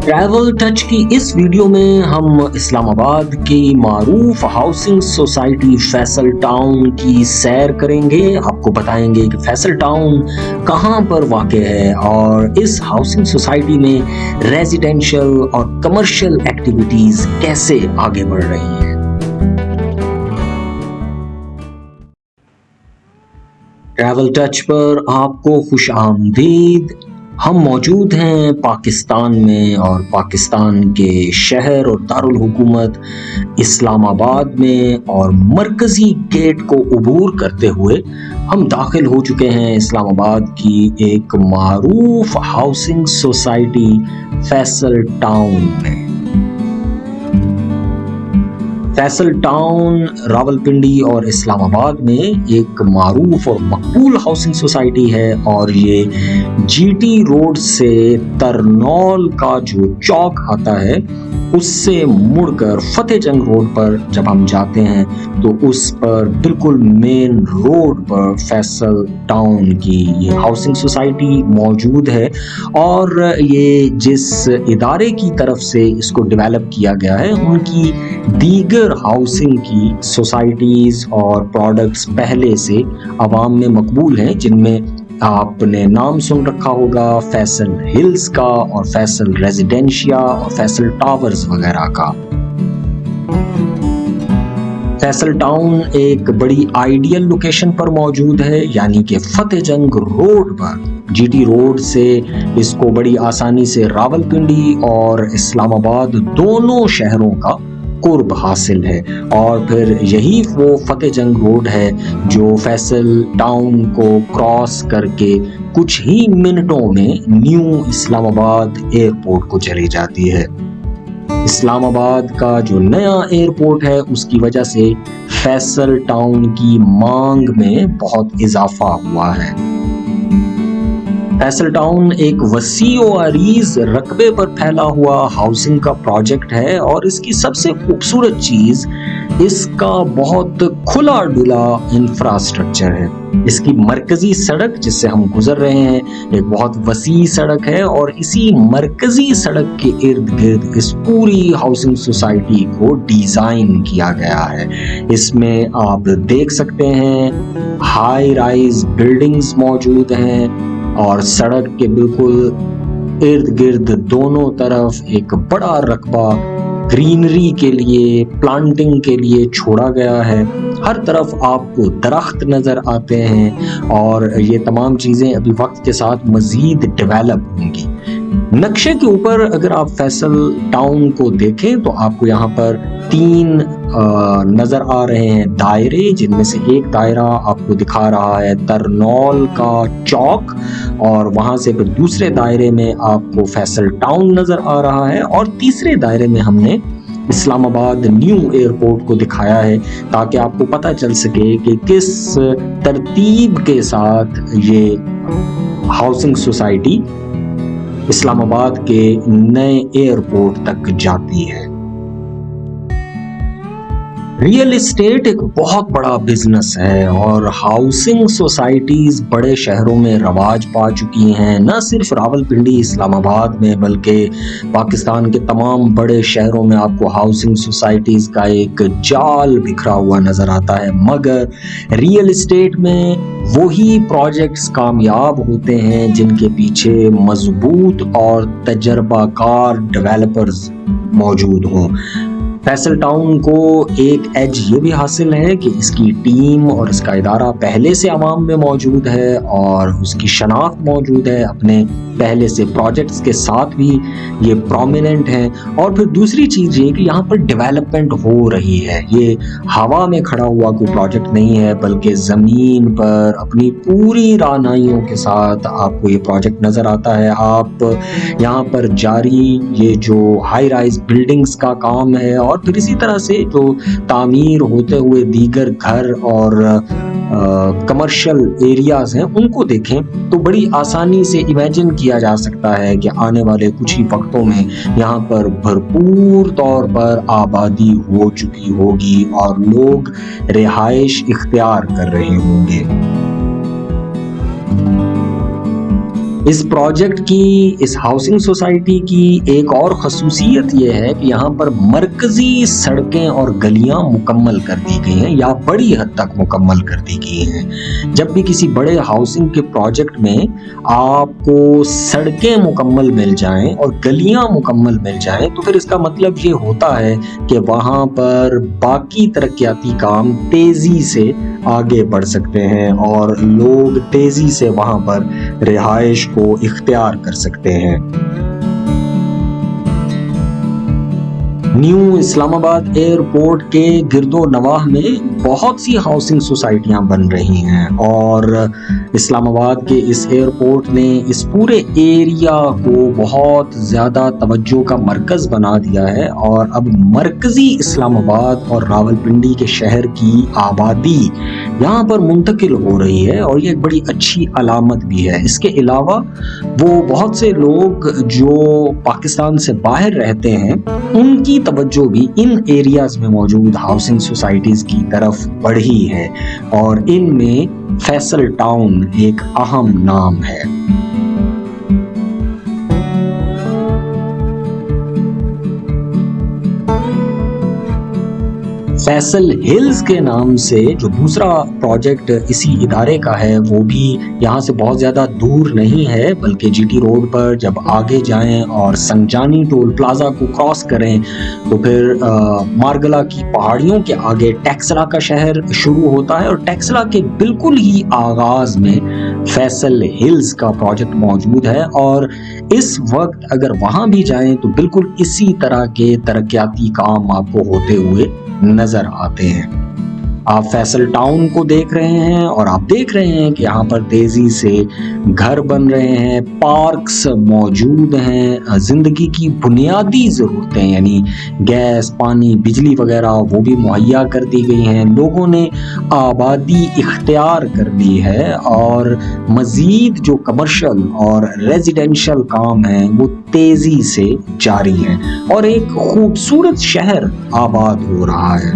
Travel touch کی اس video میں ہم اسلام آباد کی معروف ہاؤسنگ سوسائٹی فیصل ٹاؤن کی سیر کریں گے. آپ کو بتائیں گے کہ فیصل ٹاؤن کہاں پر واقع ہے اور اس ہاؤسنگ سوسائٹی میں ریزیڈینشل اور کمرشل ایکٹیویٹیز کیسے آگے بڑھ رہی ہیں. ٹریول ٹچ پر آپ کو خوش آمدید. ہم موجود ہیں پاکستان میں اور پاکستان کے شہر اور دارالحکومت اسلام آباد میں، اور مرکزی گیٹ کو عبور کرتے ہوئے ہم داخل ہو چکے ہیں اسلام آباد کی ایک معروف ہاؤسنگ سوسائٹی فیصل ٹاؤن میں. فیصل ٹاؤن راولپنڈی اور اسلام آباد میں ایک معروف اور مقبول ہاؤسنگ سوسائٹی ہے، اور یہ جی ٹی روڈ سے ترنول کا جو چوک آتا ہے اس سے مڑ کر فتح جنگ روڈ پر جب ہم جاتے ہیں تو اس پر بالکل مین روڈ پر فیصل ٹاؤن کی یہ ہاؤسنگ سوسائٹی موجود ہے. اور یہ جس ادارے کی طرف سے اس کو ڈیولپ کیا گیا ہے ان کی دیگر ہاؤسنگ کی سوسائٹیز اور پروڈکٹس پہلے سے عوام میں مقبول ہیں، جن میں آپ نے نام سن رکھا ہوگا فیصل ہلز کا اور فیصل ریزیڈینشیا اور فیصل ٹاورز وغیرہ کا. فیصل ٹاؤن ایک بڑی آئیڈیل لوکیشن پر موجود ہے، یعنی کہ فتح جنگ روڈ پر. جی ٹی روڈ سے اس کو بڑی آسانی سے راولپنڈی اور اسلام آباد دونوں شہروں کا قرب حاصل ہے، اور پھر یہی وہ فتح جنگ روڈ ہے جو فیصل ٹاؤن کو کراس کر کے کچھ ہی منٹوں میں نیو اسلام آباد ایئرپورٹ کو چلی جاتی ہے. اسلام آباد کا جو نیا ایئرپورٹ ہے اس کی وجہ سے فیصل ٹاؤن کی مانگ میں بہت اضافہ ہوا ہے. فیصل ٹاؤن ایک وسیع و عریض رقبے پر پھیلا ہوا ہاؤسنگ کا پروجیکٹ ہے، اور اس کی سب سے خوبصورت چیز اس کا بہت کھلا ڈلا انفراسٹرکچر ہے. اس کی مرکزی سڑک جس سے ہم گزر رہے ہیں ایک بہت وسیع سڑک ہے، اور اسی مرکزی سڑک کے ارد گرد اس پوری ہاؤسنگ سوسائٹی کو ڈیزائن کیا گیا ہے. اس میں آپ دیکھ سکتے ہیں ہائی رائز بلڈنگز موجود ہیں، اور سڑک کے بالکل ارد گرد دونوں طرف ایک بڑا رقبہ گرینری کے لیے، پلانٹنگ کے لیے چھوڑا گیا ہے. ہر طرف آپ کو درخت نظر آتے ہیں، اور یہ تمام چیزیں ابھی وقت کے ساتھ مزید ڈیولپ ہوں گی. نقشے کے اوپر اگر آپ فیصل ٹاؤن کو دیکھیں تو آپ کو یہاں پر 3 نظر آ رہے ہیں دائرے، جن میں سے ایک دائرہ آپ کو دکھا رہا ہے ترنول کا چوک، اور وہاں سے پھر دوسرے دائرے میں آپ کو فیصل ٹاؤن نظر آ رہا ہے، اور تیسرے دائرے میں ہم نے اسلام آباد نیو ایئرپورٹ کو دکھایا ہے تاکہ آپ کو پتہ چل سکے کہ کس ترتیب کے ساتھ یہ ہاؤسنگ سوسائٹی اسلام آباد کے نئے ایئرپورٹ تک جاتی ہے. ریئل اسٹیٹ ایک بہت بڑا بزنس ہے، اور ہاؤسنگ سوسائٹیز بڑے شہروں میں رواج پا چکی ہیں. نہ صرف راولپنڈی اسلام آباد میں بلکہ پاکستان کے تمام بڑے شہروں میں آپ کو ہاؤسنگ سوسائٹیز کا ایک جال بکھرا ہوا نظر آتا ہے. مگر ریئل اسٹیٹ میں وہی پروجیکٹس کامیاب ہوتے ہیں جن کے پیچھے مضبوط اور تجربہ کار ڈیولپرز موجود ہوں. فیصل ٹاؤن کو ایک ایج یہ بھی حاصل ہے کہ اس کی ٹیم اور اس کا ادارہ پہلے سے عوام میں موجود ہے، اور اس کی شناخت موجود ہے، اپنے پہلے سے پروجیکٹس کے ساتھ بھی یہ پرومیننٹ ہیں. اور پھر دوسری چیز یہ کہ یہاں پر ڈیولپمنٹ ہو رہی ہے. یہ ہوا میں کھڑا ہوا کوئی پروجیکٹ نہیں ہے، بلکہ زمین پر اپنی پوری رعنائیوں کے ساتھ آپ کو یہ پروجیکٹ نظر آتا ہے. آپ یہاں پر جاری یہ جو ہائی رائز بلڈنگز کا کام ہے، اور پھر اسی طرح سے جو تعمیر ہوتے ہوئے دیگر گھر اور کمرشل ایریاز ہیں ان کو دیکھیں تو بڑی آسانی سے امیجن کیا جا سکتا ہے کہ آنے والے کچھ ہی وقتوں میں یہاں پر بھرپور طور پر آبادی ہو چکی ہوگی اور لوگ رہائش اختیار کر رہے ہوں گے. اس پروجیکٹ کی، اس ہاؤسنگ سوسائٹی کی ایک اور خصوصیت یہ ہے کہ یہاں پر مرکزی سڑکیں اور گلیاں مکمل کر دی گئی ہیں یا بڑی حد تک مکمل کر دی گئی ہیں۔ جب بھی کسی بڑے ہاؤسنگ کے پروجیکٹ میں آپ کو سڑکیں مکمل مل جائیں اور گلیاں مکمل مل جائیں تو پھر اس کا مطلب یہ ہوتا ہے کہ وہاں پر باقی ترقیاتی کام تیزی سے آگے بڑھ سکتے ہیں اور لوگ تیزی سے وہاں پر رہائش کو اختیار کر سکتے ہیں۔ نیو اسلام آباد ایئرپورٹ کے گرد و نواح میں بہت سی ہاؤسنگ سوسائٹیاں بن رہی ہیں اور اسلام آباد کے اس ایئرپورٹ نے اس پورے ایریا کو بہت زیادہ توجہ کا مرکز بنا دیا ہے اور اب مرکزی اسلام آباد اور راولپنڈی کے شہر کی آبادی یہاں پر منتقل ہو رہی ہے اور یہ ایک بڑی اچھی علامت بھی ہے۔ اس کے علاوہ وہ بہت سے لوگ جو پاکستان سے باہر رہتے ہیں ان کی توجہ بھی ان ایریاز میں موجود ہاؤسنگ سوسائٹیز کی طرف بڑھی ہے اور ان میں فیصل ٹاؤن ایک اہم نام ہے۔ فیصل ہلز کے نام سے جو دوسرا پروجیکٹ اسی ادارے کا ہے وہ بھی یہاں سے بہت زیادہ دور نہیں ہے، بلکہ جی ٹی روڈ پر جب آگے جائیں اور سنجانی ٹول پلازا کو کراس کریں تو پھر مارگلا کی پہاڑیوں کے آگے ٹیکسلا کا شہر شروع ہوتا ہے اور ٹیکسلا کے بالکل ہی آغاز میں فیصل ہلز کا پروجیکٹ موجود ہے اور اس وقت اگر وہاں بھی جائیں تو بالکل اسی طرح کے ترقیاتی کام آپ کو ہوتے ہوئے نظر آتے ہیں۔ آپ فیصل ٹاؤن کو دیکھ رہے ہیں اور آپ دیکھ رہے ہیں کہ یہاں پر تیزی سے گھر بن رہے ہیں، پارکس موجود ہیں، زندگی کی بنیادی ضرورتیں یعنی گیس، پانی، بجلی وغیرہ وہ بھی مہیا کر دی گئی ہیں، لوگوں نے آبادی اختیار کر دی ہے اور مزید جو کمرشل اور ریزیڈینشل کام ہیں وہ تیزی سے جاری ہیں اور ایک خوبصورت شہر آباد ہو رہا ہے۔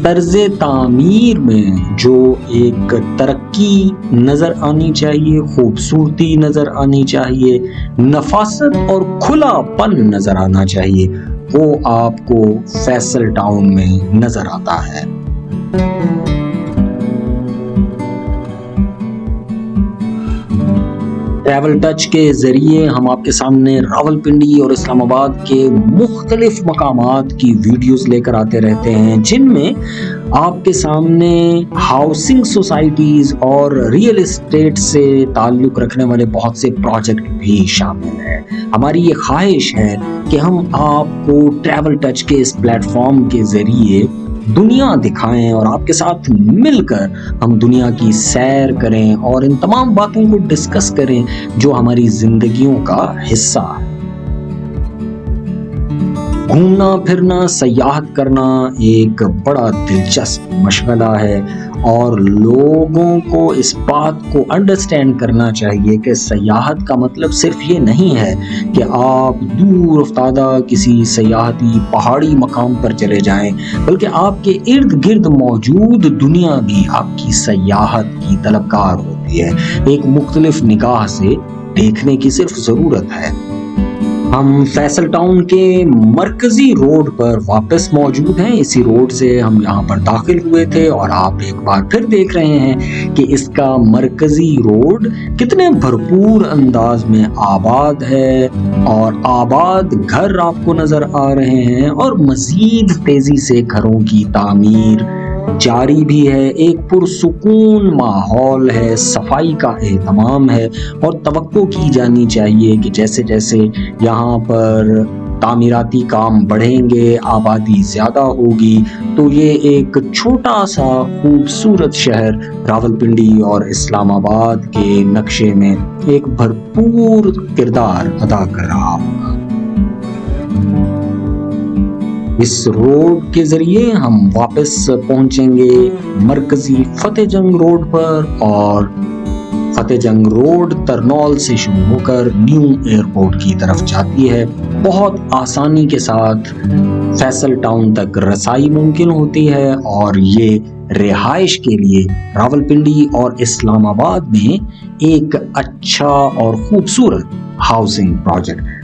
طرز تعمیر میں جو ایک ترقی نظر آنی چاہیے، خوبصورتی نظر آنی چاہیے، نفاست اور کھلا پن نظر آنا چاہیے، وہ آپ کو فیصل ٹاؤن میں نظر آتا ہے۔ ٹریول ٹچ کے ذریعے ہم آپ کے سامنے راولپنڈی اور اسلام آباد کے مختلف مقامات کی ویڈیوز لے کر آتے رہتے ہیں جن میں آپ کے سامنے ہاؤسنگ سوسائٹیز اور ریئل اسٹیٹ سے تعلق رکھنے والے بہت سے پروجیکٹ بھی شامل ہیں۔ ہماری یہ خواہش ہے کہ ہم آپ کو ٹریول ٹچ کے اس پلیٹ فارم کے ذریعے دنیا دکھائیں اور آپ کے ساتھ مل کر ہم دنیا کی سیر کریں اور ان تمام باتوں کو ڈسکس کریں جو ہماری زندگیوں کا حصہ ہے۔ گھومنا پھرنا، سیاحت کرنا ایک بڑا دلچسپ مشغلہ ہے اور لوگوں کو اس بات کو انڈرسٹینڈ کرنا چاہیے کہ سیاحت کا مطلب صرف یہ نہیں ہے کہ آپ دور افتادہ کسی سیاحتی پہاڑی مقام پر چلے جائیں، بلکہ آپ کے ارد گرد موجود دنیا بھی آپ کی سیاحت کی طلبگار ہوتی ہے۔ ایک مختلف نگاہ سے دیکھنے کی صرف ضرورت ہے۔ ہم فیصل ٹاؤن کے مرکزی روڈ پر واپس موجود ہیں، اسی روڈ سے ہم یہاں پر داخل ہوئے تھے اور آپ ایک بار پھر دیکھ رہے ہیں کہ اس کا مرکزی روڈ کتنے بھرپور انداز میں آباد ہے اور آباد گھر آپ کو نظر آ رہے ہیں اور مزید تیزی سے گھروں کی تعمیر جاری بھی ہے۔ ایک پرسکون ماحول ہے، صفائی کا اہتمام ہے اور توقع کی جانی چاہیے کہ جیسے جیسے یہاں پر تعمیراتی کام بڑھیں گے، آبادی زیادہ ہوگی تو یہ ایک چھوٹا سا خوبصورت شہر راولپنڈی اور اسلام آباد کے نقشے میں ایک بھرپور کردار ادا کر رہا ہوگا۔ اس روڈ کے ذریعے ہم واپس پہنچیں گے مرکزی فتح جنگ روڈ پر اور فتح جنگ روڈ ترنول سے شروع ہو کر نیو ایئرپورٹ کی طرف جاتی ہے۔ بہت آسانی کے ساتھ فیصل ٹاؤن تک رسائی ممکن ہوتی ہے اور یہ رہائش کے لیے راولپنڈی اور اسلام آباد میں ایک اچھا اور خوبصورت ہاؤسنگ پروجیکٹ ہے۔